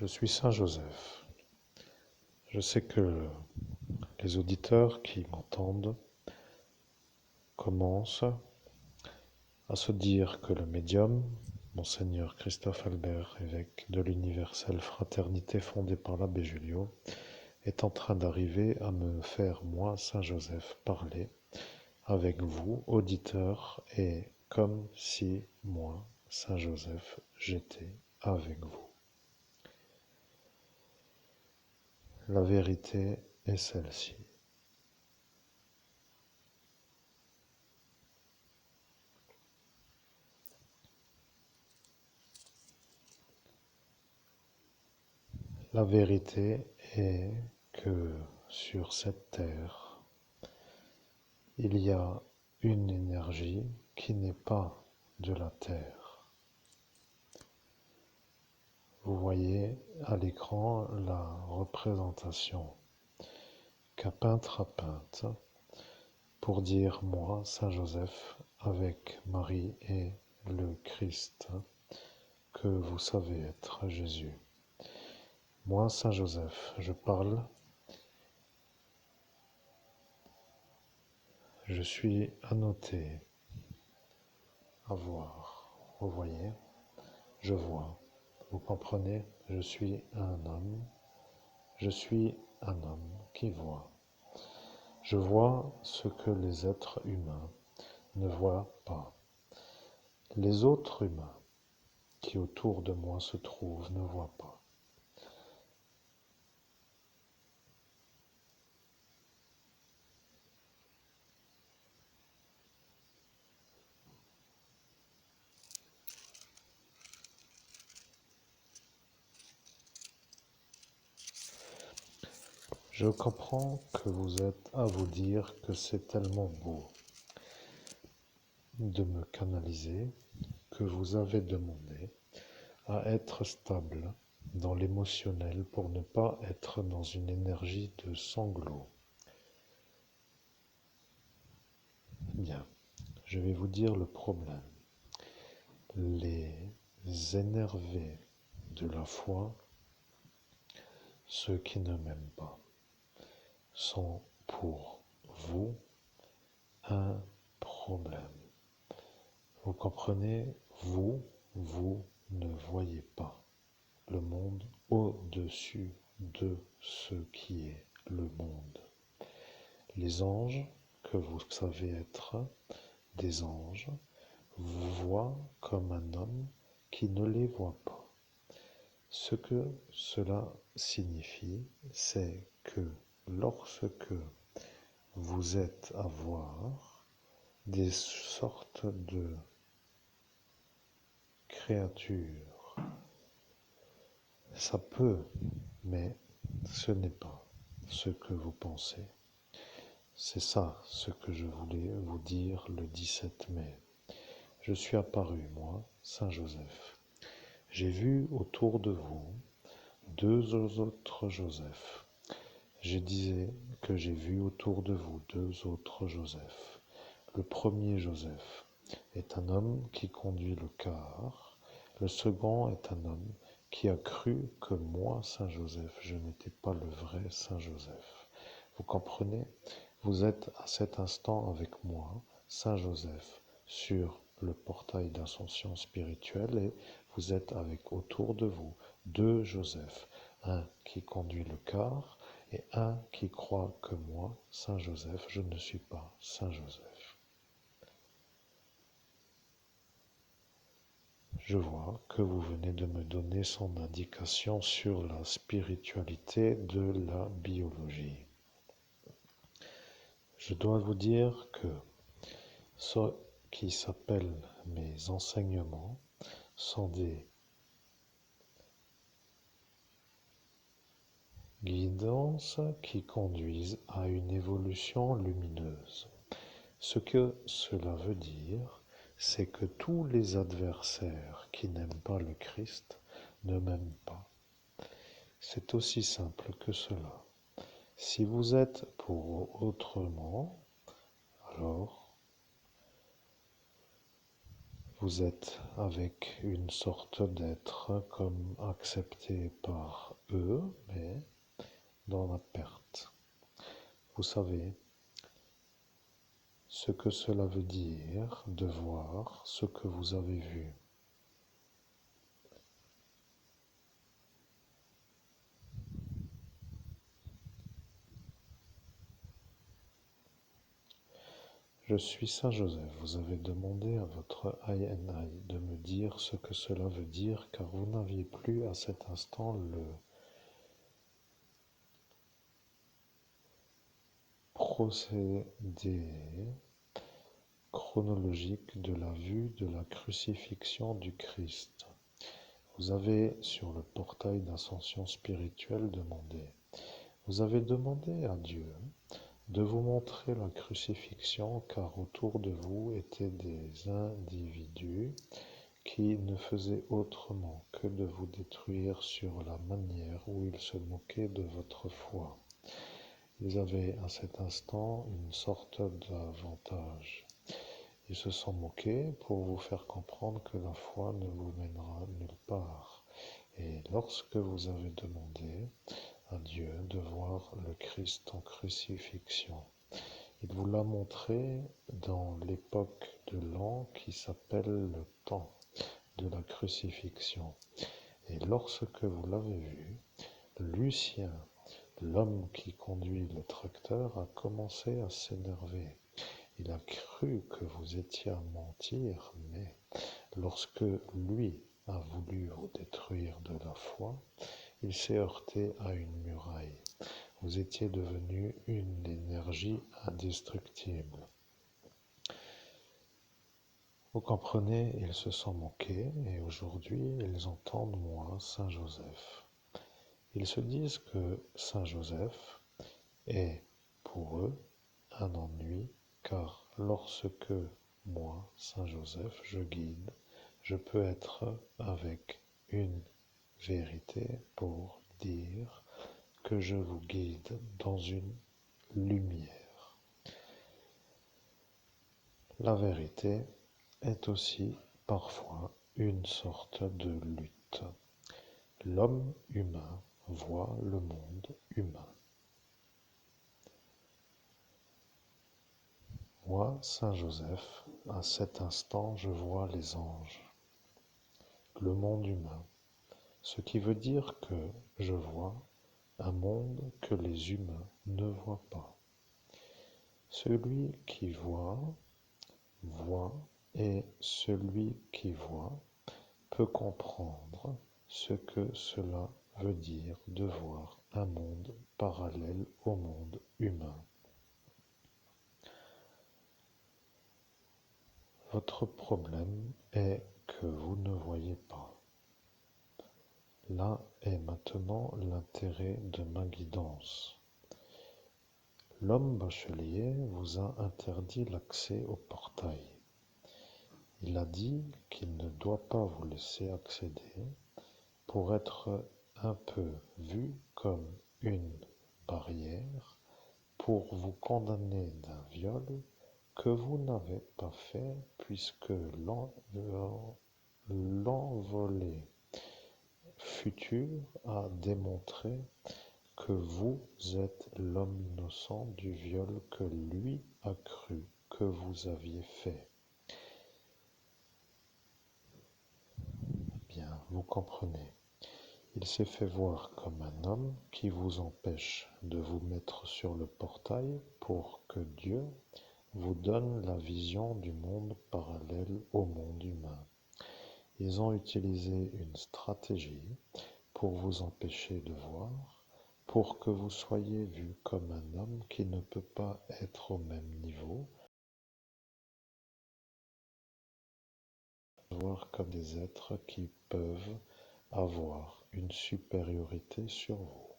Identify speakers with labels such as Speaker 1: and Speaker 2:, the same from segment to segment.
Speaker 1: Je suis Saint Joseph. Je sais que les auditeurs qui m'entendent commencent à se dire que le médium, Monseigneur Christophe Albert, évêque de l'universelle fraternité fondée par l'abbé Julio, est en train d'arriver à me faire, moi, Saint Joseph, parler avec vous, auditeurs, et comme si, moi, Saint Joseph, j'étais avec vous. La vérité est celle-ci. La vérité est que sur cette terre, il y a une énergie qui n'est pas de la terre. Vous voyez à l'écran la représentation qu'un peintre a peinte pour dire moi, Saint Joseph, avec Marie et le Christ, que vous savez être Jésus. Moi, Saint Joseph, je parle, je suis annoté à voir. Vous voyez, je vois. Vous comprenez, je suis un homme. Je suis un homme qui voit. Je vois ce que les êtres humains ne voient pas. Les autres humains qui autour de moi se trouvent ne voient pas. Je comprends que vous êtes à vous dire que c'est tellement beau de me canaliser que vous avez demandé à être stable dans l'émotionnel pour ne pas être dans une énergie de sanglot. Bien, je vais vous dire le problème. Les énervés de la foi, ceux qui ne m'aiment pas, sont pour vous un problème. Vous comprenez, vous ne voyez pas le monde au-dessus de ce qui est le monde. Les anges que vous savez être des anges vous voient comme un homme qui ne les voit pas. Ce que cela signifie, c'est que lorsque vous êtes à voir des sortes de créatures, ça peut, mais ce n'est pas ce que vous pensez. C'est ça ce que je voulais vous dire le 17 mai. Je suis apparu, moi, Saint Joseph. J'ai vu autour de vous deux autres Joseph. Je disais que j'ai vu autour de vous deux autres Joseph. Le premier Joseph est un homme qui conduit le car. Le second est un homme qui a cru que moi, Saint Joseph, je n'étais pas le vrai Saint Joseph. Vous comprenez? Vous êtes à cet instant avec moi, Saint Joseph, sur le portail d'ascension spirituelle et vous êtes avec autour de vous deux Joseph, un qui conduit le car et un qui croit que moi, Saint Joseph, je ne suis pas Saint Joseph. Je vois que vous venez de me donner son indication sur la spiritualité de la biologie. Je dois vous dire que ce qui s'appelle mes enseignements sont des guidances qui conduisent à une évolution lumineuse. Ce que cela veut dire, c'est que tous les adversaires qui n'aiment pas le Christ ne m'aiment pas. C'est aussi simple que cela. Si vous êtes pour autrement, alors Vous êtes avec une sorte d'être comme accepté par eux, mais dans la perte. Vous savez ce que cela veut dire de voir ce que vous avez vu. Je suis Saint Joseph. Vous avez demandé à votre INI de me dire ce que cela veut dire, car vous n'aviez plus à cet instant le procédé chronologique de la vue de la crucifixion du Christ. Vous avez, sur le portail d'ascension spirituelle, demandé. Vous avez demandé à Dieu de vous montrer la crucifixion, car autour de vous étaient des individus qui ne faisaient autrement que de vous détruire sur la manière où ils se moquaient de votre foi. Ils avaient à cet instant une sorte d'avantage. Ils se sont moqués pour vous faire comprendre que la foi ne vous mènera nulle part. Et lorsque vous avez demandé à Dieu de voir le Christ en crucifixion, il vous l'a montré dans l'époque de l'an qui s'appelle le temps de la crucifixion. Et lorsque vous l'avez vu, Lucien, l'homme qui conduit le tracteur, a commencé à s'énerver. Il a cru que vous étiez à mentir, mais lorsque lui a voulu vous détruire de la foi, il s'est heurté à une muraille. Vous étiez devenu une énergie indestructible. Vous comprenez, ils se sont moqués et aujourd'hui ils entendent moi, Saint Joseph. Ils se disent que Saint Joseph est pour eux un ennui, car lorsque moi, Saint Joseph, je guide, je peux être avec une vérité pour dire que je vous guide dans une lumière. La vérité est aussi parfois une sorte de lutte. L'homme humain voit le monde humain. Moi, Saint Joseph, à cet instant, je vois les anges, le monde humain, ce qui veut dire que je vois un monde que les humains ne voient pas. Celui qui voit, voit, et celui qui voit peut comprendre ce que cela veut dire de voir un monde parallèle au monde humain. Votre problème est que vous ne voyez pas. Là est maintenant l'intérêt de ma guidance. L'homme bachelier vous a interdit l'accès au portail. Il a dit qu'il ne doit pas vous laisser accéder pour être un peu vu comme une barrière pour vous condamner d'un viol que vous n'avez pas fait puisque l'envolée future a démontré que vous êtes l'homme innocent du viol que lui a cru que vous aviez fait. Bien, vous comprenez. Il s'est fait voir comme un homme qui vous empêche de vous mettre sur le portail pour que Dieu vous donne la vision du monde parallèle au monde humain. Ils ont utilisé une stratégie pour vous empêcher de voir, pour que vous soyez vu comme un homme qui ne peut pas être au même niveau, voir comme des êtres qui peuvent avoir une supériorité sur vous.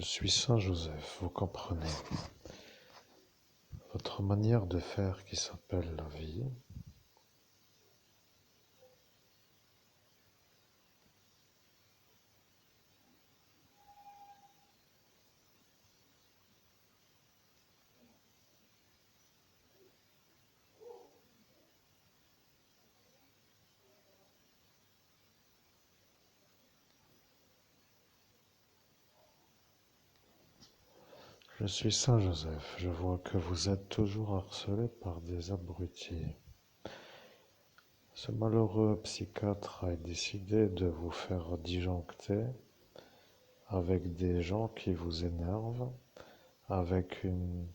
Speaker 1: Je suis Saint Joseph, vous comprenez. votre manière de faire qui s'appelle la vie. Je suis Saint Joseph, je vois que vous êtes toujours harcelé par des abrutis. Ce malheureux psychiatre a décidé de vous faire disjoncter avec des gens qui vous énervent, avec une...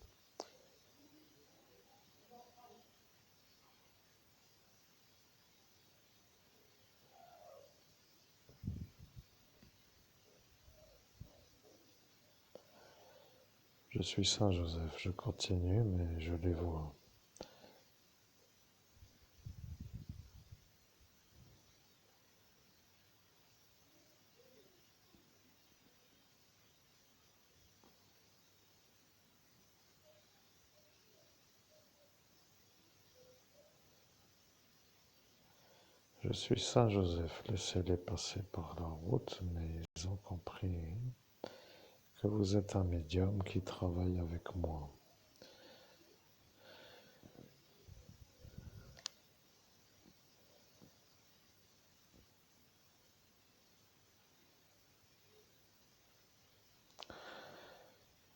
Speaker 1: Je suis Saint Joseph, je continue, mais je les vois. Je suis Saint Joseph, laissez-les passer par la route, mais ils ont compris que vous êtes un médium qui travaille avec moi.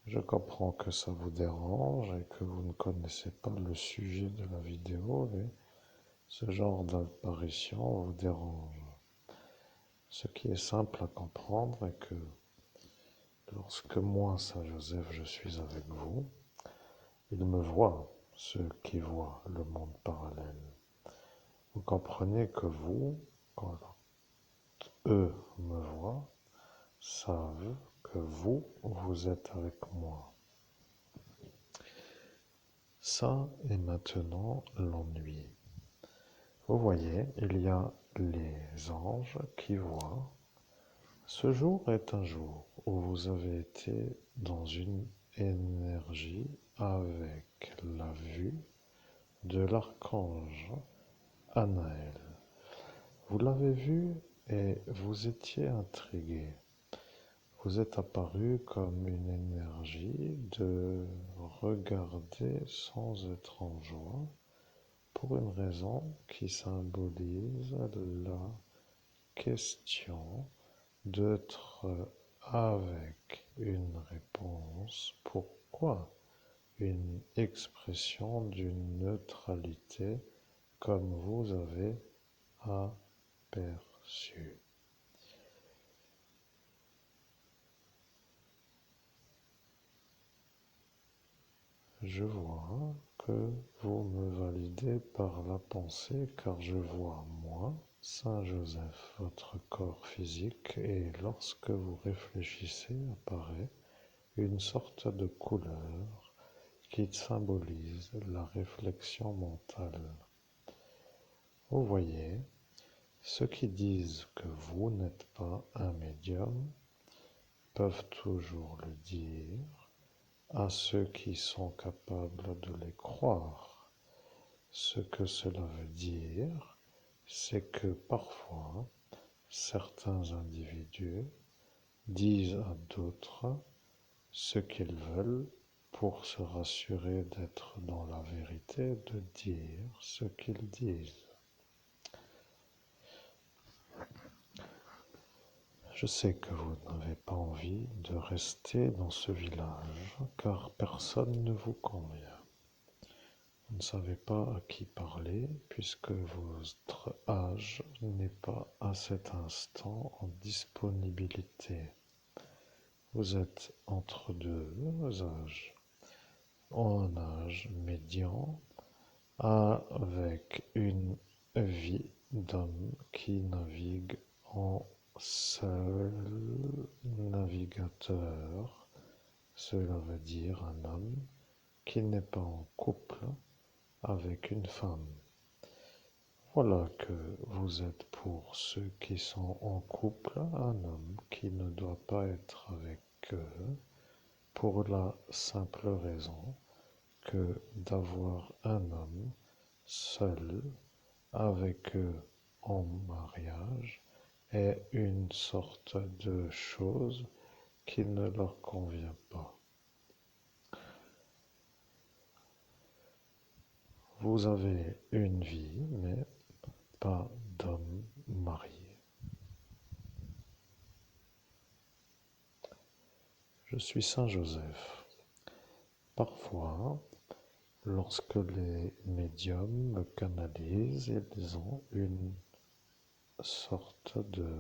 Speaker 1: Je comprends que ça vous dérange et que vous ne connaissez pas le sujet de la vidéo et ce genre d'apparition vous dérange. Ce qui est simple à comprendre est que lorsque moi, Saint Joseph, je suis avec vous, il me voit, ceux qui voient le monde parallèle. Vous comprenez que vous, quand eux me voient, savent que vous, vous êtes avec moi. Ça est maintenant l'ennui. Vous voyez, il y a les anges qui voient. Ce jour est un jour où vous avez été dans une énergie avec la vue de l'archange Anaël. Vous l'avez vu et vous étiez intrigué. Vous êtes apparu comme une énergie de regarder sans être en joie pour une raison qui symbolise la question d'être avec une réponse. Pourquoi? Une expression d'une neutralité comme vous avez aperçu. Je vois que vous me validez par la pensée car je vois moi, Saint Joseph, votre corps physique et lorsque vous réfléchissez apparaît une sorte de couleur qui symbolise la réflexion mentale. Vous voyez, ceux qui disent que vous n'êtes pas un médium peuvent toujours le dire à ceux qui sont capables de les croire. Ce que cela veut dire, c'est que parfois, certains individus disent à d'autres ce qu'ils veulent pour se rassurer d'être dans la vérité, de dire ce qu'ils disent. Je sais que vous n'avez pas envie de rester dans ce village, car personne ne vous convient. Vous ne savez pas à qui parler, puisque votre âge n'est pas à cet instant en disponibilité. Vous êtes entre deux âges, en âge médian, avec une vie d'homme qui navigue en seul navigateur. Cela veut dire un homme qui n'est pas en couple avec une femme. Voilà que vous êtes pour ceux qui sont en couple un homme qui ne doit pas être avec eux pour la simple raison que d'avoir un homme seul avec eux en mariage est une sorte de chose qui ne leur convient pas. Vous avez une vie, mais pas d'homme marié. Je suis Saint Joseph. Parfois, lorsque les médiums me canalisent, ils ont une sorte de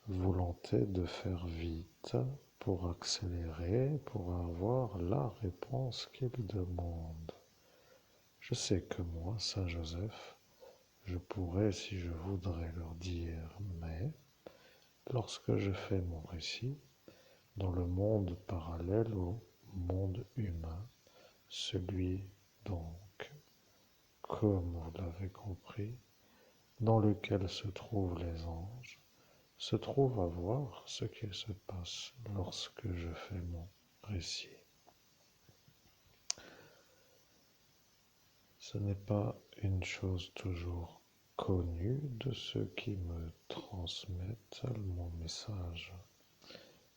Speaker 1: volonté de faire vite pour accélérer, pour avoir la réponse qu'ils demandent. Je sais que moi, Saint Joseph, je pourrais, si je voudrais, leur dire, mais lorsque je fais mon récit, dans le monde parallèle au monde humain, celui donc, comme vous l'avez compris, dans lequel se trouvent les anges, se trouve à voir ce qu'il se passe lorsque je fais mon récit. Ce n'est pas une chose toujours connue de ceux qui me transmettent mon message.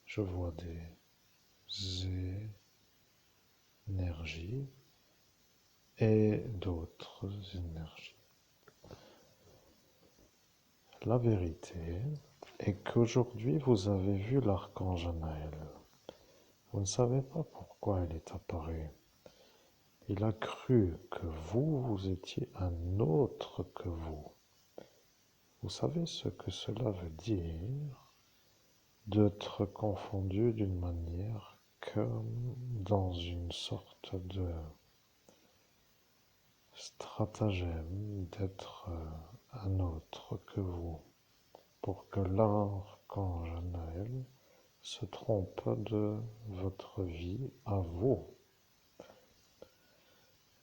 Speaker 1: Je vois des énergies et d'autres énergies. La vérité est qu'aujourd'hui vous avez vu l'archange Anaël. Vous ne savez pas pourquoi il est apparu. Il a cru que vous étiez un autre que vous. Vous savez ce que cela veut dire d'être confondu d'une manière comme dans une sorte de stratagème d'être un autre que vous, pour que l'archange Anaël se trompe de votre vie à vous.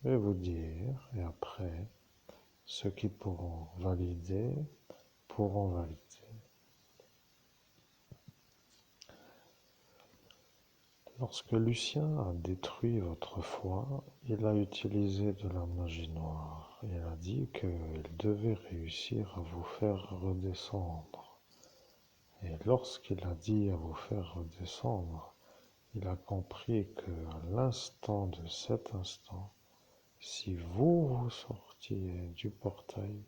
Speaker 1: Je vais vous dire, et après, ceux qui pourront valider. Lorsque Lucien a détruit votre foi, il a utilisé de la magie noire. Il a dit qu'il devait réussir à vous faire redescendre. Et lorsqu'il a dit à vous faire redescendre, il a compris qu'à l'instant de cet instant, si vous sortiez du portail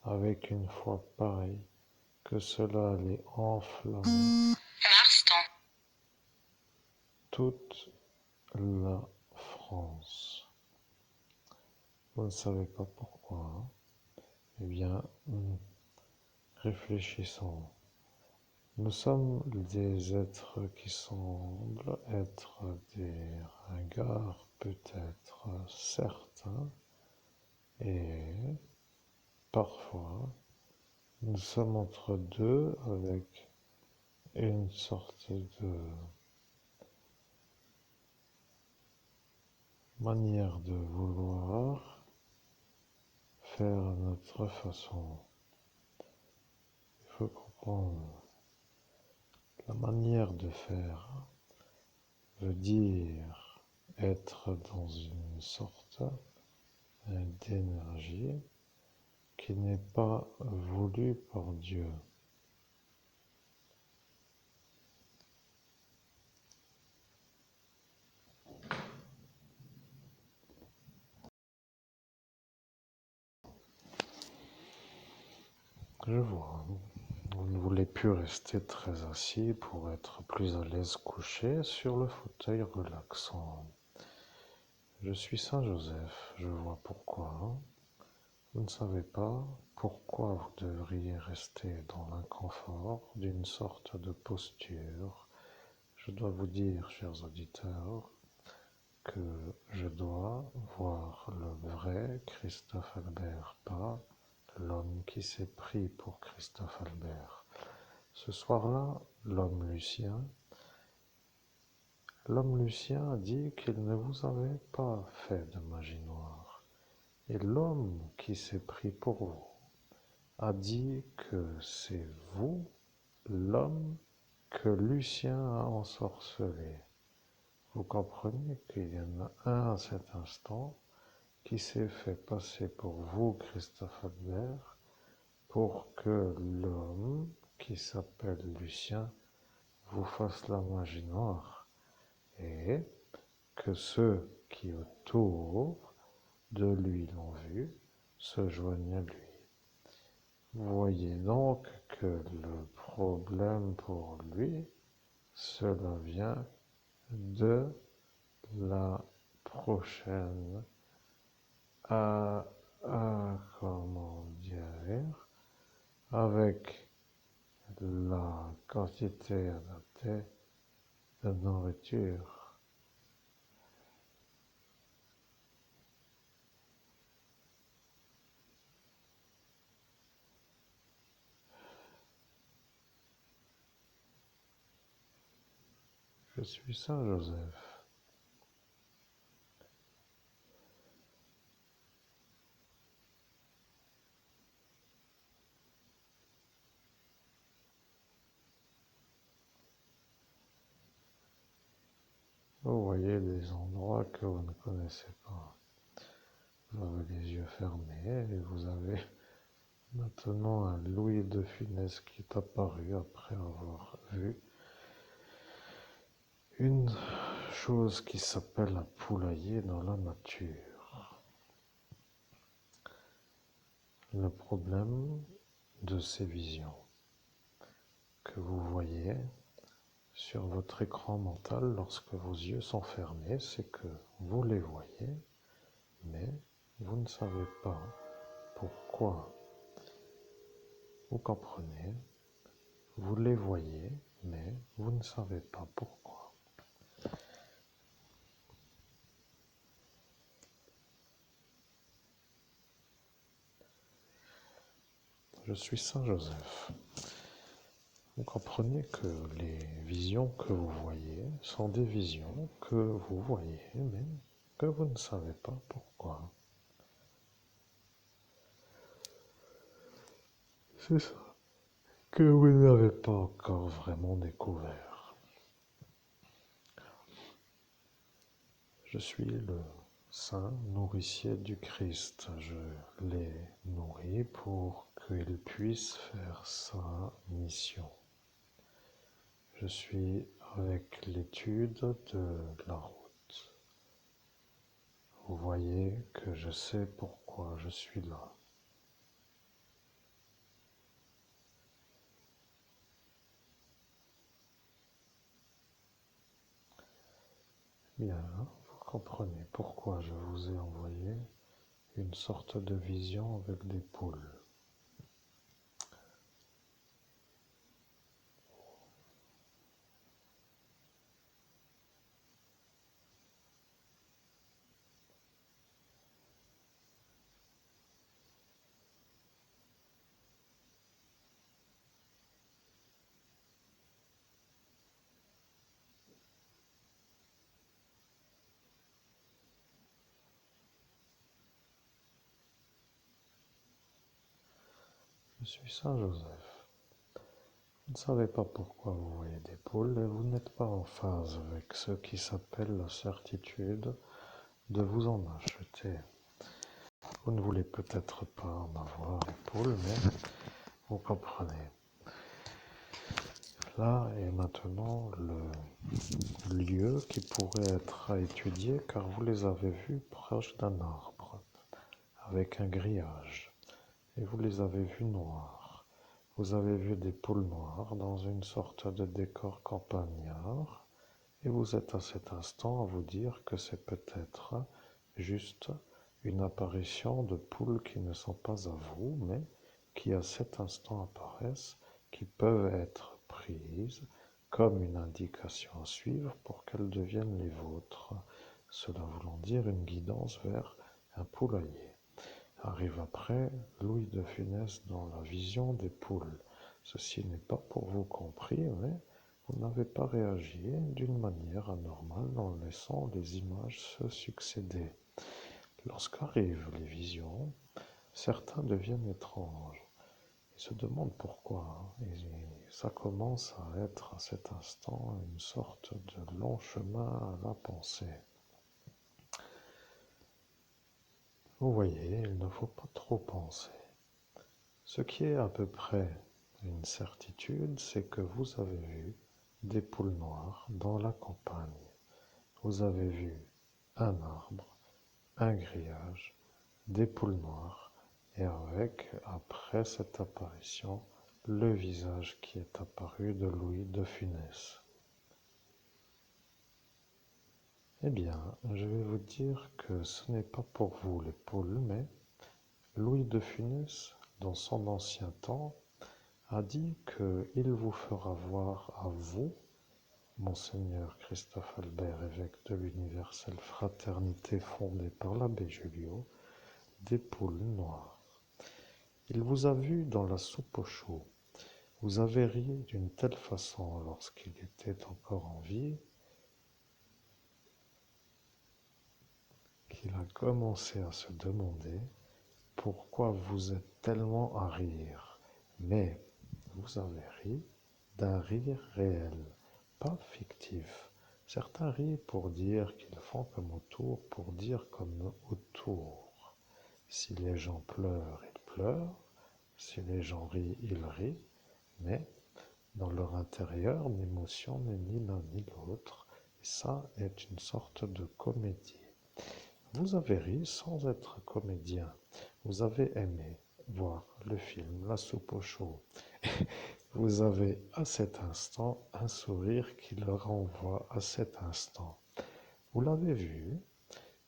Speaker 1: avec une foi pareille, que cela allait enflammer toute la France. Vous ne savez pas pourquoi, hein? Eh bien, réfléchissons. Nous sommes des êtres qui semblent être des ringards, peut-être certains, et parfois nous sommes entre deux avec une sorte de manière de vouloir faire à notre façon. Il faut comprendre, la manière de faire veut dire être dans une sorte d'énergie qui n'est pas voulue par Dieu. Je vois, vous ne voulez plus rester très assis pour être plus à l'aise couché sur le fauteuil relaxant. Je suis Saint Joseph, je vois pourquoi. Vous ne savez pas pourquoi vous devriez rester dans l'inconfort d'une sorte de posture. Je dois vous dire, chers auditeurs, que je dois voir le vrai Christophe Albert, pas l'homme qui s'est pris pour Christophe Albert. Ce soir-là, l'homme Lucien a dit qu'il ne vous avait pas fait de magie noire. Et l'homme qui s'est pris pour vous a dit que c'est vous, l'homme que Lucien a ensorcelé. Vous comprenez qu'il y en a un à cet instant qui s'est fait passer pour vous, Christophe Albert, pour que l'homme qui s'appelle Lucien vous fasse la magie noire et que ceux qui autour de lui l'ont vu se joignent à lui. Vous voyez donc que le problème pour lui, cela vient de la prochaine comment dire, avec la quantité adaptée de nourriture. Je suis Saint Joseph. Vous voyez des endroits que vous ne connaissez pas. Vous avez les yeux fermés et vous avez maintenant un Louis de Funès qui est apparu après avoir vu une chose qui s'appelle un poulailler dans la nature. Le problème de ces visions que vous voyez sur votre écran mental lorsque vos yeux sont fermés, c'est que vous les voyez, mais vous ne savez pas pourquoi. Vous comprenez, vous les voyez, mais vous ne savez pas pourquoi. Je suis Saint Joseph. Vous comprenez que les visions que vous voyez sont des visions que vous voyez, mais que vous ne savez pas pourquoi. C'est ça que vous n'avez pas encore vraiment découvert. Je suis le saint nourricier du Christ. Je l'ai nourri pour qu'il puisse faire sa mission. Je suis avec l'étude de la route. Vous voyez que je sais pourquoi je suis là. Bien, vous comprenez pourquoi je vous ai envoyé une sorte de vision avec des poules. Je suis Saint Joseph. Vous ne savez pas pourquoi vous voyez des poules et vous n'êtes pas en phase avec ce qui s'appelle la certitude de vous en acheter. Vous ne voulez peut-être pas en avoir des poules, mais vous comprenez. Là est maintenant le lieu qui pourrait être à étudier car vous les avez vus proches d'un arbre avec un grillage et vous les avez vus noirs. Vous avez vu des poules noires dans une sorte de décor campagnard et vous êtes à cet instant à vous dire que c'est peut-être juste une apparition de poules qui ne sont pas à vous mais qui à cet instant apparaissent, qui peuvent être prises comme une indication à suivre pour qu'elles deviennent les vôtres, cela voulant dire une guidance vers un poulailler. Arrive après Louis de Funès dans la vision des poules. Ceci n'est pas pour vous compris, mais vous n'avez pas réagi d'une manière anormale en laissant les images se succéder. Lorsqu'arrivent les visions, certains deviennent étranges. Il se demande pourquoi, hein. Et ça commence à être à cet instant une sorte de long chemin à la pensée. Vous voyez, il ne faut pas trop penser. Ce qui est à peu près une certitude, c'est que vous avez vu des poules noires dans la campagne. Vous avez vu un arbre, un grillage, des poules noires, et avec, après cette apparition, le visage qui est apparu de Louis de Funès. Eh bien, je vais vous dire que ce n'est pas pour vous les poules, mais Louis de Funès, dans son ancien temps, a dit qu'il vous fera voir à vous, Monseigneur Christophe Albert, évêque de l'universelle fraternité fondée par l'abbé Julio, des poules noires. Il vous a vu dans la soupe au chou. Vous avez ri d'une telle façon lorsqu'il était encore en vie qu'il a commencé à se demander pourquoi vous êtes tellement à rire. Mais vous avez ri d'un rire réel, pas fictif. Certains rient pour dire qu'ils font comme autour, pour dire comme autour. Si les gens pleurent, ils pleurent. Si les gens rient, ils rient. Mais dans leur intérieur, l'émotion n'est ni l'un ni l'autre. Et ça est une sorte de comédie. Vous avez ri sans être comédien. Vous avez aimé voir le film La soupe au chaud. Vous avez à cet instant un sourire qui le renvoie à cet instant. Vous l'avez vu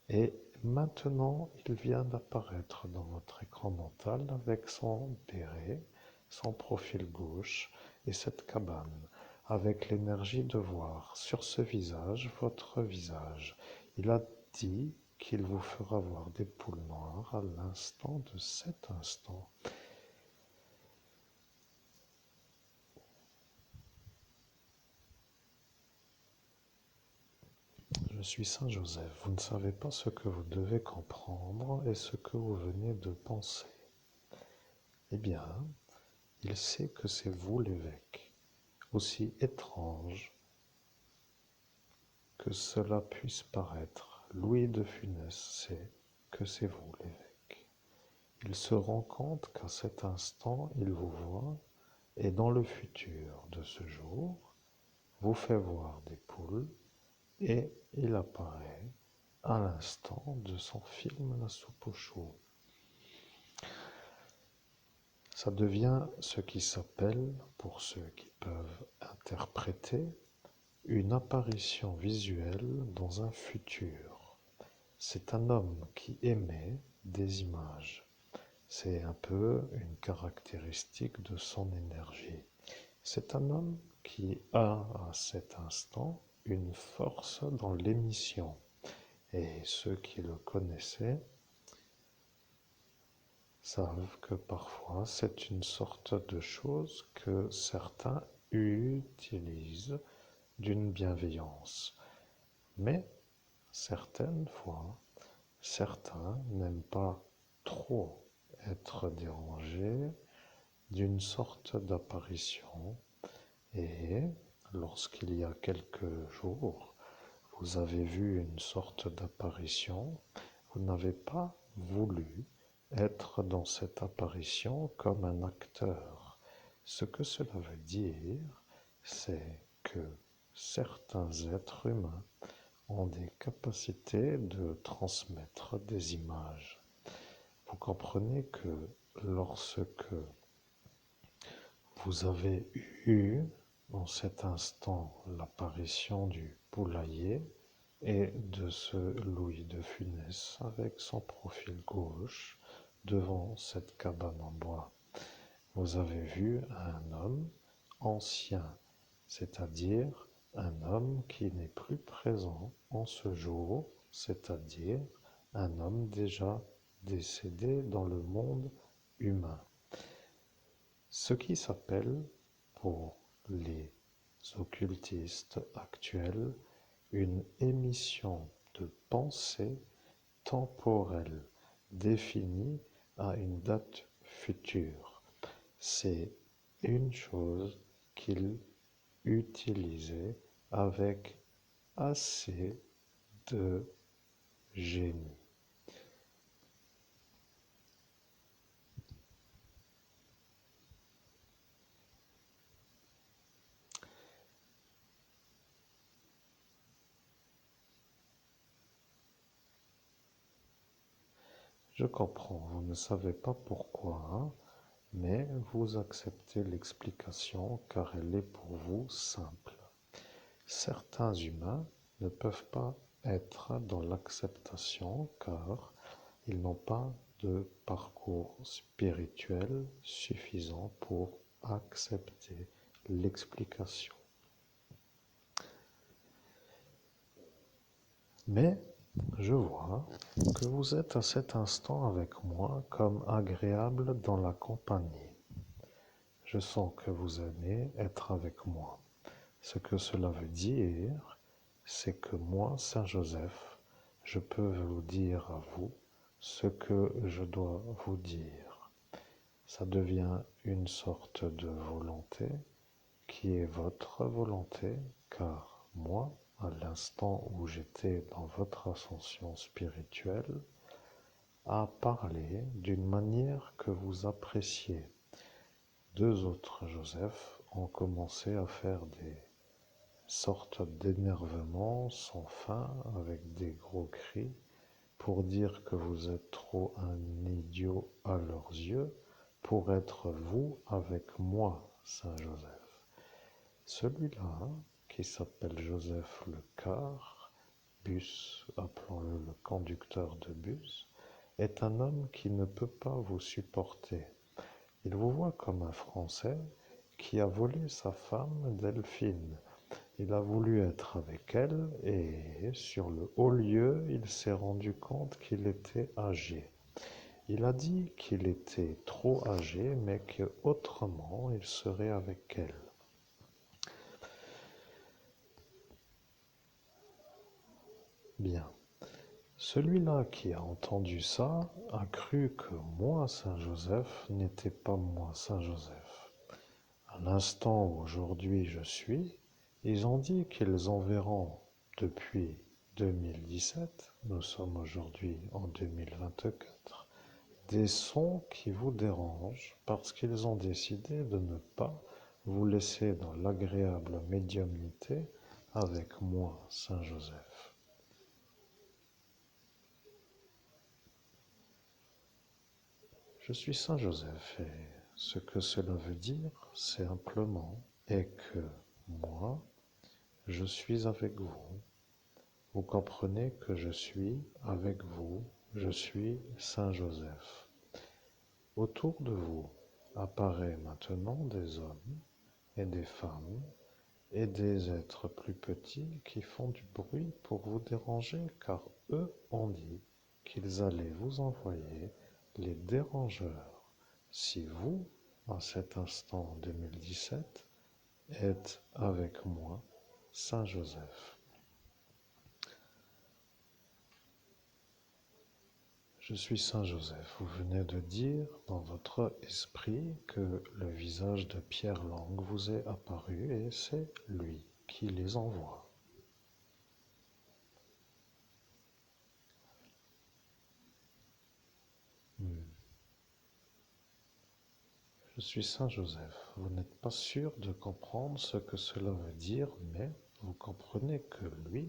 Speaker 1: et maintenant il vient d'apparaître dans votre écran mental avec son béret, son profil gauche et cette cabane, avec l'énergie de voir sur ce visage votre visage. Il a dit qu'il vous fera voir des poules noires à l'instant de cet instant. Je suis Saint Joseph, vous ne savez pas ce que vous devez comprendre et ce que vous venez de penser. Eh bien, il sait que c'est vous l'évêque, aussi étrange que cela puisse paraître. Louis de Funès sait que c'est vous l'évêque. Il se rend compte qu'à cet instant, il vous voit et dans le futur de ce jour, vous fait voir des poules et il apparaît à l'instant de son film La soupe au chou. Ça devient ce qui s'appelle, pour ceux qui peuvent interpréter, une apparition visuelle dans un futur. C'est un homme qui émet des images. C'est un peu une caractéristique de son énergie. C'est un homme qui a à cet instant une force dans l'émission. Et ceux qui le connaissaient savent que parfois c'est une sorte de chose que certains utilisent d'une bienveillance. Mais certaines fois, certains n'aiment pas trop être dérangés d'une sorte d'apparition. Et lorsqu'il y a quelques jours, vous avez vu une sorte d'apparition, vous n'avez pas voulu être dans cette apparition comme un acteur. Ce que cela veut dire, c'est que certains êtres humains ont des capacités de transmettre des images. Vous comprenez que lorsque vous avez eu en cet instant l'apparition du poulailler et de ce Louis de Funès avec son profil gauche devant cette cabane en bois, vous avez vu un homme ancien, c'est-à-dire un homme qui n'est plus présent en ce jour, c'est-à-dire un homme déjà décédé dans le monde humain. Ce qui s'appelle, pour les occultistes actuels, une émission de pensée temporelle définie à une date future. C'est une chose qu'il utilisait avec assez de génie. Je comprends, vous ne savez pas pourquoi, hein, mais vous acceptez l'explication car elle est pour vous simple. Certains humains ne peuvent pas être dans l'acceptation car ils n'ont pas de parcours spirituel suffisant pour accepter l'explication. Mais je vois que vous êtes à cet instant avec moi comme agréable dans la compagnie. Je sens que vous aimez être avec moi. Ce que cela veut dire, c'est que moi, Saint Joseph, je peux vous dire à vous ce que je dois vous dire. Ça devient une sorte de volonté qui est votre volonté, car moi, à l'instant où j'étais dans votre ascension spirituelle, à parler d'une manière que vous appréciez. Deux autres Joseph ont commencé à faire des sortes d'énervements sans fin avec des gros cris pour dire que vous êtes trop un idiot à leurs yeux pour être vous avec moi, Saint Joseph. Celui-là, qui s'appelle Joseph le car, bus, appelons-le le conducteur de bus, est un homme qui ne peut pas vous supporter. Il vous voit comme un Français qui a volé sa femme Delphine. Il a voulu être avec elle et sur le haut lieu, il s'est rendu compte qu'il était âgé. Il a dit qu'il était trop âgé, mais qu'autrement il serait avec elle. Bien. Celui-là qui a entendu ça a cru que moi, Saint Joseph, n'étais pas moi, Saint Joseph. À l'instant où aujourd'hui je suis, ils ont dit qu'ils enverront depuis 2017, nous sommes aujourd'hui en 2024, des sons qui vous dérangent parce qu'ils ont décidé de ne pas vous laisser dans l'agréable médiumnité avec moi, Saint Joseph. Je suis Saint Joseph et ce que cela veut dire simplement est que moi, je suis avec vous. Vous comprenez que je suis avec vous, je suis Saint Joseph. Autour de vous apparaissent maintenant des hommes et des femmes et des êtres plus petits qui font du bruit pour vous déranger car eux ont dit qu'ils allaient vous envoyer les dérangeurs. Si vous, à cet instant en 2017, êtes avec moi, Saint Joseph. Je suis Saint Joseph. Vous venez de dire dans votre esprit que le visage de Pierre Lang vous est apparu et c'est lui qui les envoie. Je suis Saint Joseph. Vous n'êtes pas sûr de comprendre ce que cela veut dire, mais vous comprenez que lui,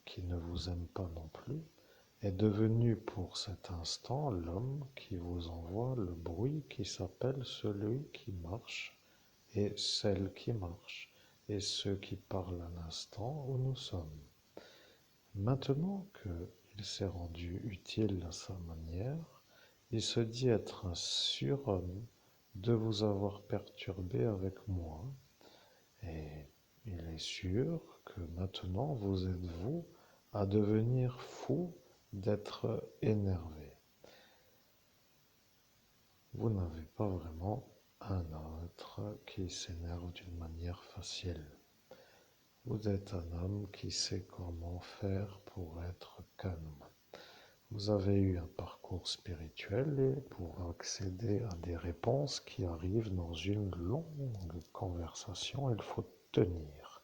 Speaker 1: qui ne vous aime pas non plus, est devenu pour cet instant l'homme qui vous envoie le bruit qui s'appelle celui qui marche et celle qui marche et ceux qui parlent à l'instant où nous sommes. Maintenant qu'il s'est rendu utile à sa manière, il se dit être un surhomme de vous avoir perturbé avec moi, et il est sûr que maintenant vous êtes vous à devenir fou d'être énervé. Vous n'avez pas vraiment un être qui s'énerve d'une manière facile. Vous êtes un homme qui sait comment faire pour être calme. Vous avez eu un parcours spirituel et pour accéder à des réponses qui arrivent dans une longue conversation, il faut tenir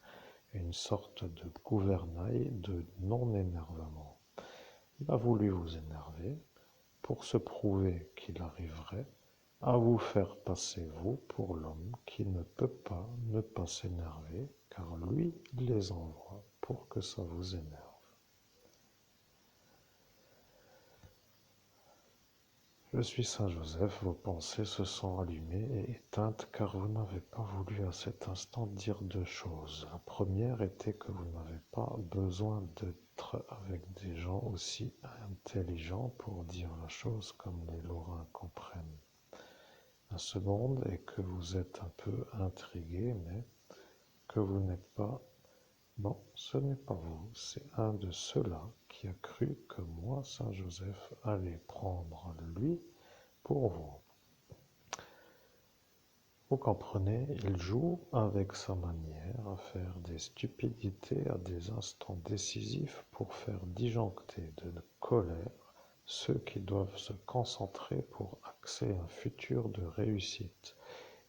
Speaker 1: une sorte de gouvernail de non-énervement. Il a voulu vous énerver pour se prouver qu'il arriverait à vous faire passer, vous, pour l'homme qui ne peut pas ne pas s'énerver, car lui les envoie pour que ça vous énerve. Je suis Saint Joseph, vos pensées se sont allumées et éteintes car vous n'avez pas voulu à cet instant dire deux choses. La première était que vous n'avez pas besoin d'être avec des gens aussi intelligents pour dire la chose comme les Lorrains comprennent. La seconde est que vous êtes un peu intrigué, mais que vous n'êtes pas... Non, ce n'est pas vous, c'est un de ceux-là qui a cru que moi, Saint Joseph, allais prendre lui pour vous. Vous comprenez, il joue avec sa manière à faire des stupidités à des instants décisifs pour faire disjoncter de colère ceux qui doivent se concentrer pour axer un futur de réussite.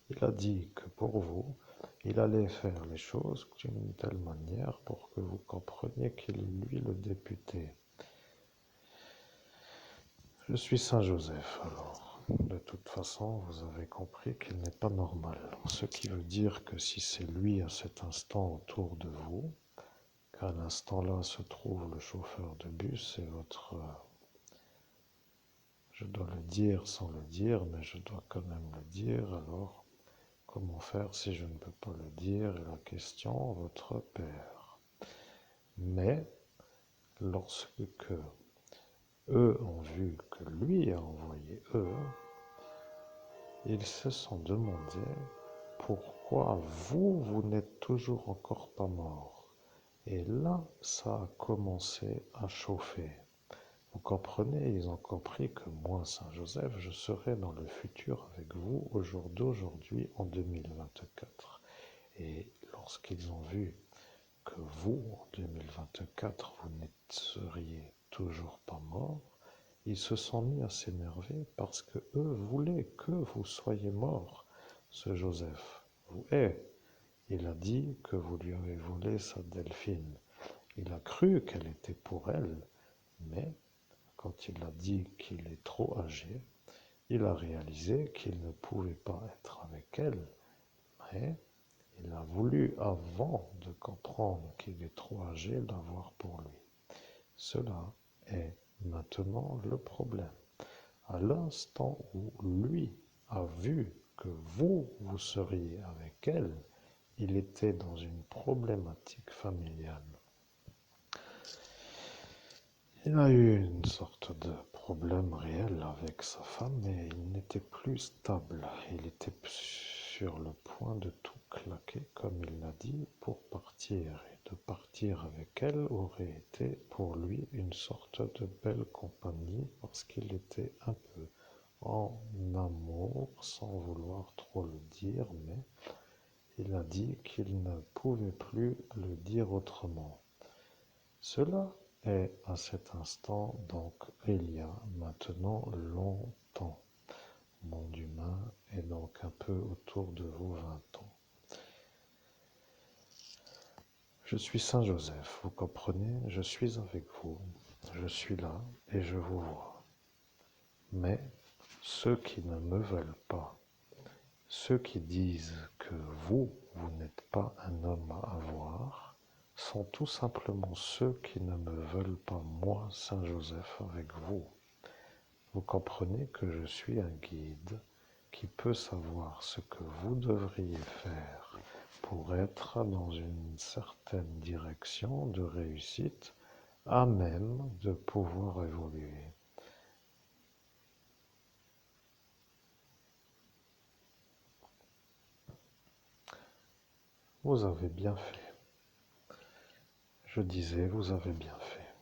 Speaker 1: Il a dit que pour vous, il allait faire les choses d'une telle manière pour que vous compreniez qu'il est lui le député. Je suis Saint Joseph, alors. De toute façon, vous avez compris qu'il n'est pas normal. Ce qui veut dire que si c'est lui à cet instant autour de vous, qu'à l'instant là se trouve le chauffeur de bus et votre... Je dois le dire sans le dire, mais je dois quand même le dire, alors comment faire si je ne peux pas le dire? Et la question, votre père. Mais lorsque eux ont vu que lui a envoyé eux, ils se sont demandé pourquoi vous, vous n'êtes toujours encore pas mort. Et là, ça a commencé à chauffer. Vous comprenez, ils ont compris que moi, Saint Joseph, je serai dans le futur avec vous au jour d'aujourd'hui en 2024. Et lorsqu'ils ont vu que vous, en 2024, vous ne seriez toujours pas mort, ils se sont mis à s'énerver parce que eux voulaient que vous soyez mort. Ce Joseph vous hait. Il a dit que vous lui avez volé sa Delphine. Il a cru qu'elle était pour elle, mais quand il a dit qu'il est trop âgé, il a réalisé qu'il ne pouvait pas être avec elle, mais il a voulu, avant de comprendre qu'il est trop âgé, l'avoir pour lui. Cela est maintenant le problème. À l'instant où lui a vu que vous, vous seriez avec elle, il était dans une problématique familiale. Il a eu une sorte de problème réel avec sa femme, mais il n'était plus stable. Il était sur le point de tout claquer, comme il l'a dit, pour partir. Et de partir avec elle aurait été pour lui une sorte de belle compagnie, parce qu'il était un peu en amour, sans vouloir trop le dire, mais il a dit qu'il ne pouvait plus le dire autrement. Cela est à cet instant, donc il y a maintenant longtemps. Monde humain est donc un peu autour de vos 20 ans. Je suis Saint Joseph, vous comprenez? Je suis avec vous, je suis là et je vous vois. Mais ceux qui ne me veulent pas, ceux qui disent que vous, vous n'êtes pas un homme à avoir, sont tout simplement ceux qui ne me veulent pas moi, Saint Joseph, avec vous. Vous comprenez que je suis un guide qui peut savoir ce que vous devriez faire pour être dans une certaine direction de réussite, à même de pouvoir évoluer. Vous avez bien fait. Je disais, vous avez bien fait.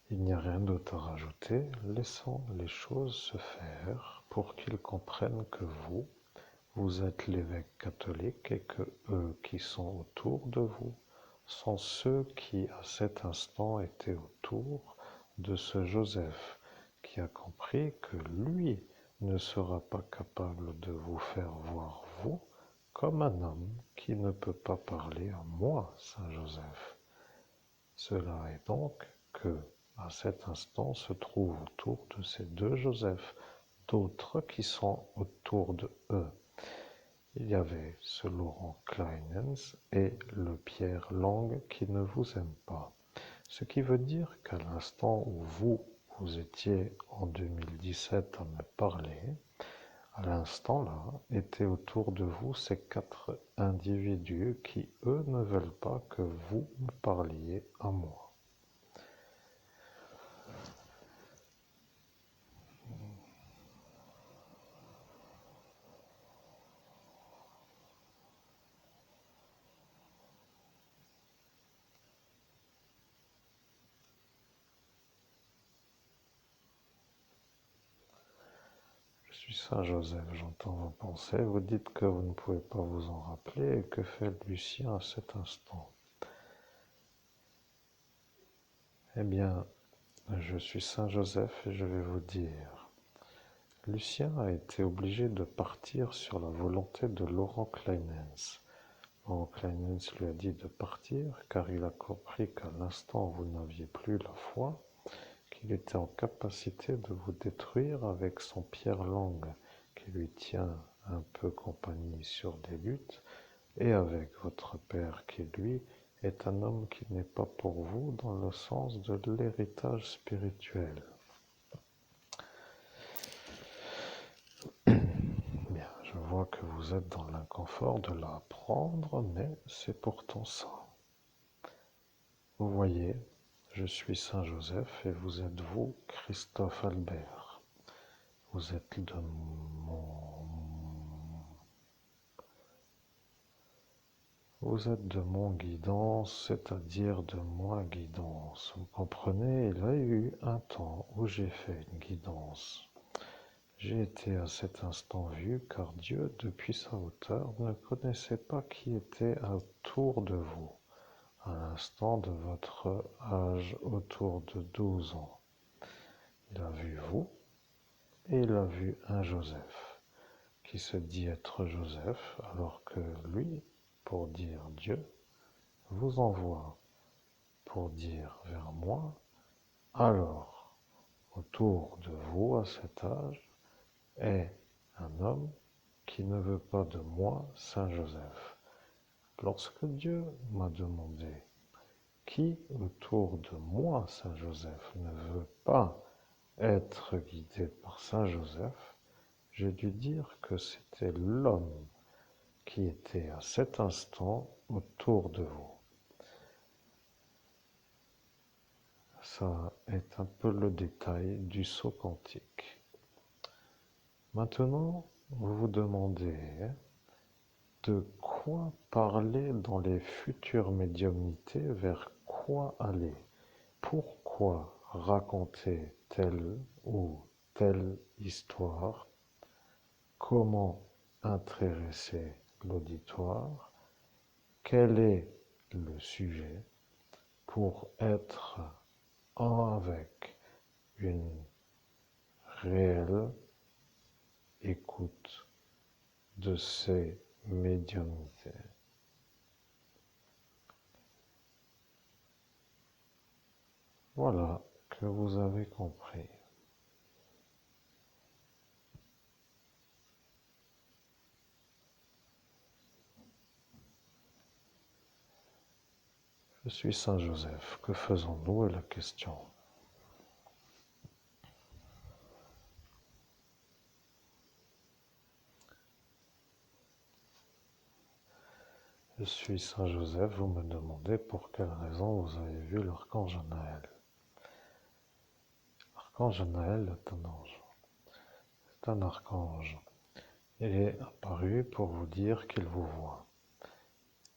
Speaker 1: Il n'y a rien d'autre à rajouter, laissons les choses se faire pour qu'ils comprennent que vous êtes l'évêque catholique et que eux qui sont autour de vous sont ceux qui à cet instant étaient autour de ce Joseph qui a compris que lui ne sera pas capable de vous faire voir vous comme un homme qui ne peut pas parler à moi, Saint Joseph. Cela est donc que, à cet instant, se trouvent autour de ces deux Joseph d'autres qui sont autour de eux. Il y avait ce Laurent Kleinens et le Pierre Lang qui ne vous aiment pas. Ce qui veut dire qu'à l'instant où vous étiez en 2017 à me parler, à l'instant là, étaient autour de vous ces quatre individus qui, eux, ne veulent pas que vous me parliez à moi. Je suis Saint Joseph, j'entends vos pensées, vous dites que vous ne pouvez pas vous en rappeler, et que fait Lucien à cet instant? Eh bien, je suis Saint Joseph et je vais vous dire. Lucien a été obligé de partir sur la volonté de Laurent Kleinens. Laurent Kleinens lui a dit de partir car il a compris qu'à l'instant où vous n'aviez plus la foi, qu'il était en capacité de vous détruire avec son Pierre Lang qui lui tient un peu compagnie sur des luttes, et avec votre père qui, lui, est un homme qui n'est pas pour vous dans le sens de l'héritage spirituel. Bien, je vois que vous êtes dans l'inconfort de l'apprendre, mais c'est pourtant ça. Vous voyez, je suis Saint Joseph et vous êtes vous, Christophe Albert. Vous êtes de mon guidance, c'est-à-dire de ma guidance. Vous comprenez, il y a eu un temps où j'ai fait une guidance. J'ai été à cet instant vu, car Dieu, depuis sa hauteur, ne connaissait pas qui était autour de vous, à l'instant de votre âge autour de 12 ans. Il a vu vous, et il a vu un Joseph, qui se dit être Joseph, alors que lui, pour dire Dieu, vous envoie pour dire vers moi, alors, autour de vous à cet âge, est un homme qui ne veut pas de moi, Saint Joseph. Lorsque Dieu m'a demandé qui autour de moi, Saint Joseph, ne veut pas être guidé par Saint Joseph, j'ai dû dire que c'était l'homme qui était à cet instant autour de vous. Ça est un peu le détail du saut quantique. Maintenant, vous vous demandez de quoi parler dans les futures médiumnités, vers quoi aller, pourquoi raconter telle ou telle histoire, comment intéresser l'auditoire, quel est le sujet pour être avec une réelle écoute de ces médiumnités. Voilà que vous avez compris. Je suis Saint Joseph, que faisons-nous est la question. Je suis Saint Joseph, vous me demandez pour quelle raison vous avez vu l'archange Naël. L'archange Naël est un ange. C'est un archange. Il est apparu pour vous dire qu'il vous voit.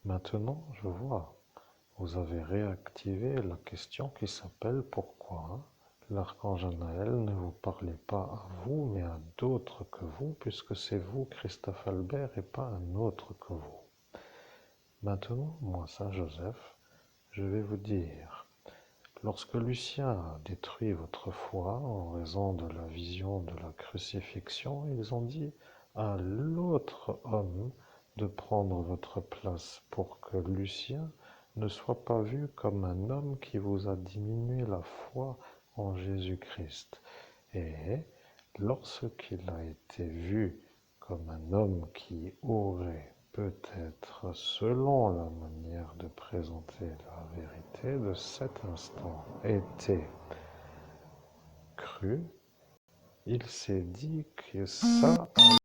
Speaker 1: Maintenant, je vois. Vous avez réactivé la question qui s'appelle pourquoi l'archange Naël ne vous parlait pas à vous, mais à d'autres que vous, puisque c'est vous, Christophe Albert, et pas un autre que vous. Maintenant, moi, Saint Joseph, je vais vous dire, Lorsque Lucien a détruit votre foi en raison de la vision de la crucifixion, ils ont dit à l'autre homme de prendre votre place pour que Lucien ne soit pas vu comme un homme qui vous a diminué la foi en Jésus-Christ. Et lorsqu'il a été vu comme un homme qui aurait peut-être, selon la manière de présenter la vérité de cet instant, été cru, il s'est dit que ça allait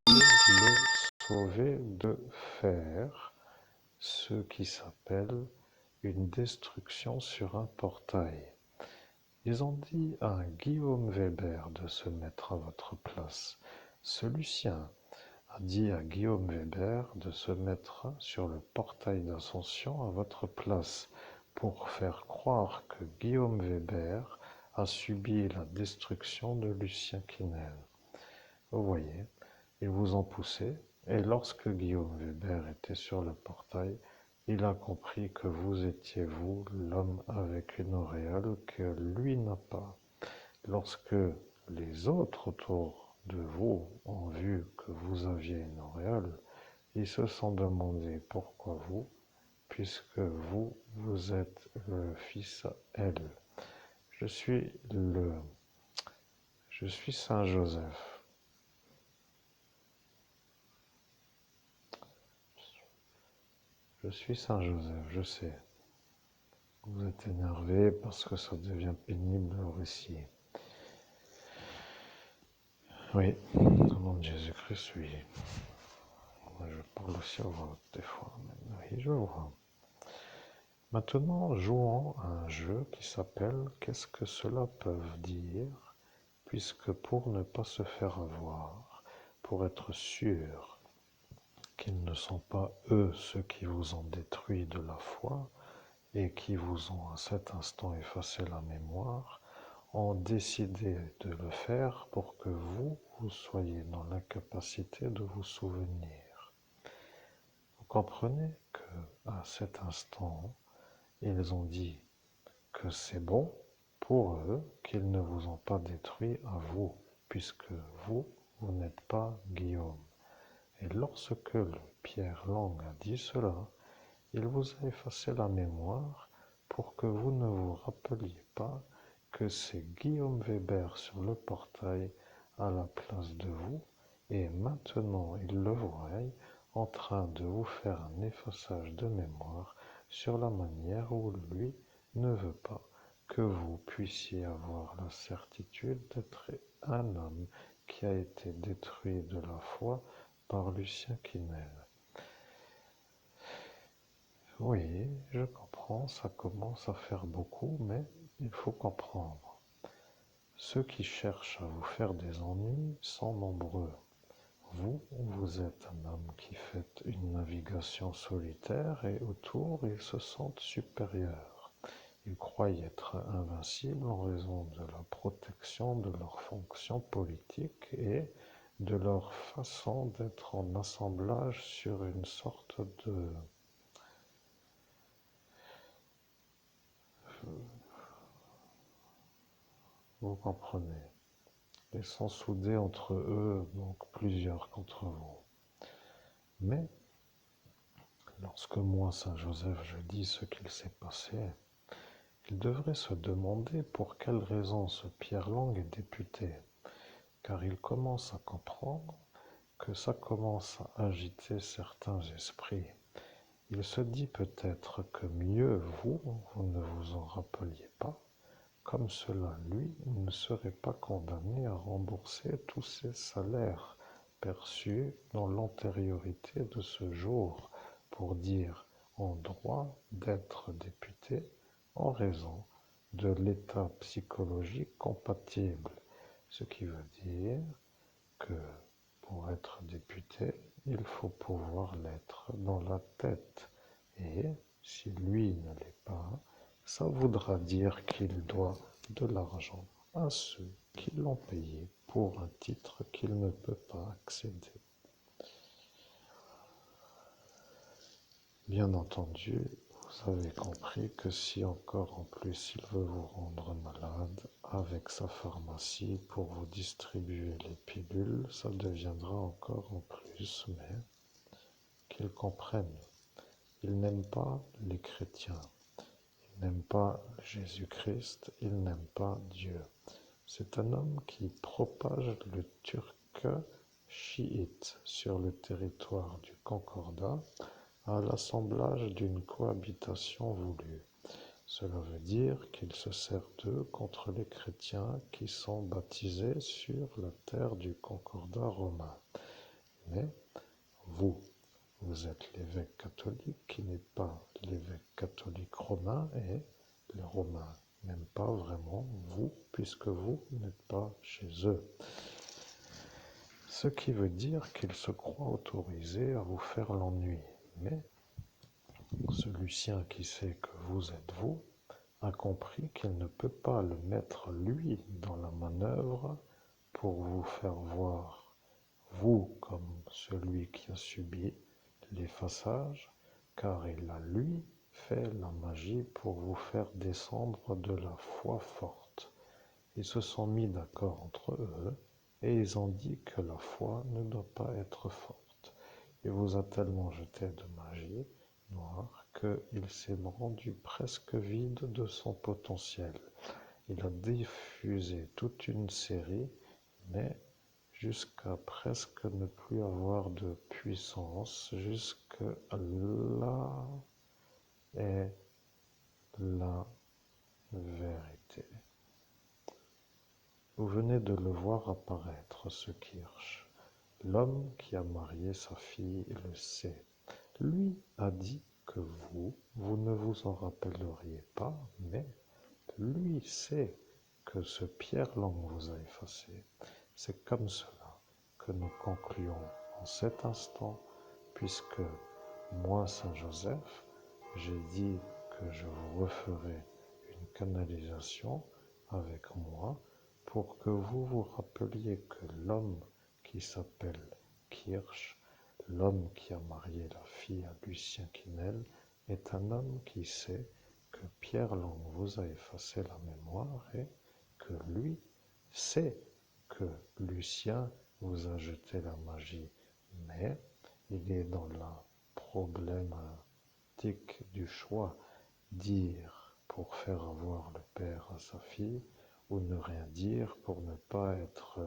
Speaker 1: le sauver de faire ce qui s'appelle une destruction sur un portail. Ils ont dit à Guillaume Weber de se mettre à votre place. Ce Lucien a dit à Guillaume Weber de se mettre sur le portail d'Ascension à votre place pour faire croire que Guillaume Weber a subi la destruction de Lucien Quesnel. Vous voyez, ils vous ont poussé, et lorsque Guillaume Weber était sur le portail, il a compris que vous étiez vous, l'homme avec une auréole que lui n'a pas. Lorsque les autres autour de vous ont vu que vous aviez une auréole, ils se sont demandé pourquoi vous, puisque vous, vous êtes le fils à elle. Je suis Saint Joseph. Je suis Saint Joseph, je sais. Vous êtes énervé parce que ça devient pénible le récit. Oui, au nom de Jésus-Christ, oui. Moi, je parle aussi au voix des fois. Mais oui, je vois. Maintenant, jouons à un jeu qui s'appelle « Qu'est-ce que cela peut dire ?» puisque pour ne pas se faire avoir, pour être sûr qu'ils ne sont pas eux ceux qui vous ont détruit de la foi et qui vous ont à cet instant effacé la mémoire, ont décidé de le faire pour que vous soyez dans l'incapacité de vous souvenir. Vous comprenez qu'à cet instant, ils ont dit que c'est bon pour eux qu'ils ne vous ont pas détruit à vous, puisque vous n'êtes pas Guillaume. Et lorsque le Pierre Lang a dit cela, il vous a effacé la mémoire pour que vous ne vous rappeliez pas que c'est Guillaume Weber sur le portail à la place de vous, et maintenant il le voit en train de vous faire un effaçage de mémoire sur la manière où lui ne veut pas que vous puissiez avoir la certitude d'être un homme qui a été détruit de la foi par Lucien Quesnel. Oui, je comprends, ça commence à faire beaucoup, mais il faut comprendre. Ceux qui cherchent à vous faire des ennuis sont nombreux. Vous êtes un homme qui fait une navigation solitaire et autour, ils se sentent supérieurs. Ils croient être invincibles en raison de la protection de leur fonction politique et de leur façon d'être en assemblage sur une sorte de... Vous comprenez. Ils sont soudés entre eux, donc plusieurs contre vous. Mais, lorsque moi, Saint Joseph, je dis ce qu'il s'est passé, il devrait se demander pour quelle raison ce Pierre Lang est député, car il commence à comprendre que ça commence à agiter certains esprits. Il se dit peut-être que mieux vous ne vous en rappeliez pas, comme cela, lui, ne serait pas condamné à rembourser tous ses salaires perçus dans l'antériorité de ce jour pour dire en droit d'être député en raison de l'état psychologique compatible, ce qui veut dire que pour être député, il faut pouvoir l'être dans la tête. Et si lui ne l'est pas, ça voudra dire qu'il doit de l'argent à ceux qui l'ont payé pour un titre qu'il ne peut pas accéder. Bien entendu, Vous avez compris que si encore en plus il veut vous rendre malade avec sa pharmacie pour vous distribuer les pilules, ça deviendra encore en plus, mais qu'il comprenne. Il n'aime pas les chrétiens, il n'aime pas Jésus-Christ, il n'aime pas Dieu. C'est un homme qui propage le turc chiite sur le territoire du Concordat à l'assemblage d'une cohabitation voulue. Cela veut dire qu'il se sert d'eux contre les chrétiens qui sont baptisés sur la terre du Concordat romain. Mais vous, vous êtes l'évêque catholique qui n'est pas l'évêque catholique romain et les Romains n'aiment pas vraiment vous puisque vous n'êtes pas chez eux. Ce qui veut dire qu'il se croit autorisé à vous faire l'ennui. Mais ce Lucien qui sait que vous êtes vous a compris qu'il ne peut pas le mettre lui dans la manœuvre pour vous faire voir vous comme celui qui a subi l'effaçage, car il a lui fait la magie pour vous faire descendre de la foi forte. Ils se sont mis d'accord entre eux et ils ont dit que la foi ne doit pas être forte. Il vous a tellement jeté de magie noire qu'il s'est rendu presque vide de son potentiel. Il a diffusé toute une série, mais jusqu'à presque ne plus avoir de puissance, jusque là est la vérité. Vous venez de le voir apparaître, ce Kirsch. L'homme qui a marié sa fille le sait. Lui a dit que vous ne vous en rappelleriez pas, mais lui sait que ce Pierre-Lang vous a effacé. C'est comme cela que nous concluons en cet instant, puisque moi, Saint Joseph, j'ai dit que je vous referai une canalisation avec moi pour que vous vous rappeliez que l'homme qui s'appelle Kirsch, l'homme qui a marié la fille à Lucien Quesnel, est un homme qui sait que Pierre Lang vous a effacé la mémoire et que lui sait que Lucien vous a jeté la magie, mais il est dans la problématique du choix, dire pour faire avoir le père à sa fille ou ne rien dire pour ne pas être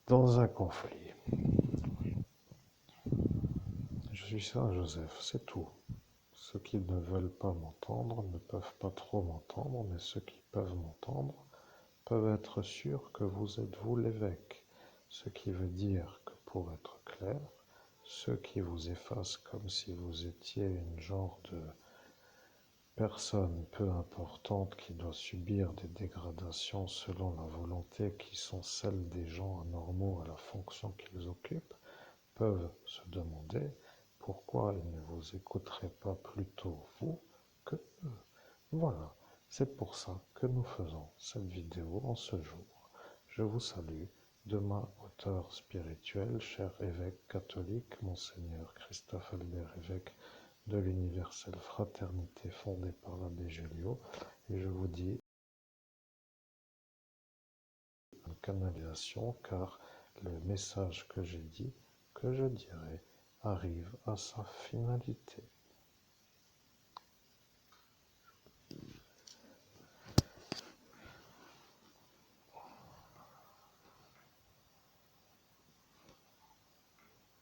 Speaker 1: dans un conflit. Je suis Saint Joseph, c'est tout. Ceux qui ne veulent pas m'entendre ne peuvent pas trop m'entendre, mais ceux qui peuvent m'entendre peuvent être sûrs que vous êtes vous l'évêque, ce qui veut dire que pour être clair, ceux qui vous effacent comme si vous étiez une genre de personne peu importante qui doit subir des dégradations selon la volonté qui sont celles des gens anormaux à la fonction qu'ils occupent, peuvent se demander pourquoi ils ne vous écouteraient pas plutôt vous que eux. Voilà, c'est pour ça que nous faisons cette vidéo en ce jour. Je vous salue de ma hauteur spirituelle, cher évêque catholique, Monseigneur Christophe Albert, évêque de l'universelle fraternité fondée par l'abbé Julio, et je vous dis une canalisation car le message que j'ai dit, que je dirai, arrive à sa finalité.